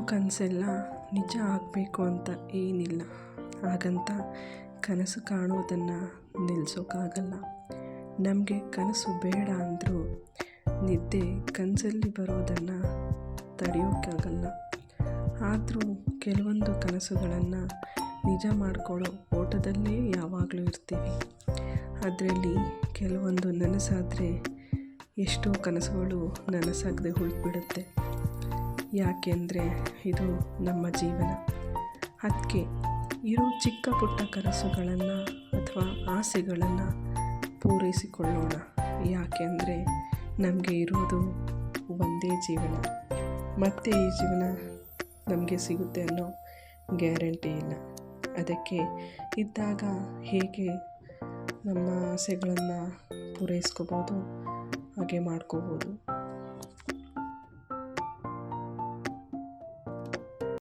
ಕನಸೆಲ್ಲ ನಿಜ ಆಗಬೇಕು ಅಂತ ಏನಿಲ್ಲ. ಹಾಗಂತ ಕನಸು ಕಾಣೋದನ್ನು ನಿಲ್ಲಿಸೋಕ್ಕಾಗಲ್ಲ. ನಮಗೆ ಕನಸು ಬೇಡ ಅಂದರೂ ನಿದ್ದೆ ಕನಸಲ್ಲಿ ಬರೋದನ್ನು ತಡೆಯೋಕ್ಕಾಗಲ್ಲ. ಆದರೂ ಕೆಲವೊಂದು ಕನಸುಗಳನ್ನು ನಿಜ ಮಾಡಿಕೊಳ್ಳೋ ಓಟದಲ್ಲೇ ಯಾವಾಗಲೂ ಇರ್ತೀವಿ. ಅದರಲ್ಲಿ ಕೆಲವೊಂದು ನನಸಾದರೆ ಎಷ್ಟೋ ಕನಸುಗಳು ನನಸಾಗದೆ ಉಳಿದ್ಬಿಡುತ್ತೆ. ಯಾಕೆಂದರೆ ಇದು ನಮ್ಮ ಜೀವನ. ಅದಕ್ಕೆ ಇರೋ ಚಿಕ್ಕ ಪುಟ್ಟ ಕನಸುಗಳನ್ನು ಅಥವಾ ಆಸೆಗಳನ್ನು ಪೂರೈಸಿಕೊಳ್ಳೋಣ. ಯಾಕೆಂದರೆ ನಮಗೆ ಇರೋದು ಒಂದೇ ಜೀವನ. ಮತ್ತೆ ಈ ಜೀವನ ನಮಗೆ ಸಿಗುತ್ತೆ ಅನ್ನೋ ಗ್ಯಾರಂಟಿ ಇಲ್ಲ. ಅದಕ್ಕೆ ಇದ್ದಾಗ ಹೇಗೆ ನಮ್ಮ ಆಸೆಗಳನ್ನು ಪೂರೈಸ್ಕೋಬೋದು ಹಾಗೆ ಮಾಡ್ಕೋಬೋದು.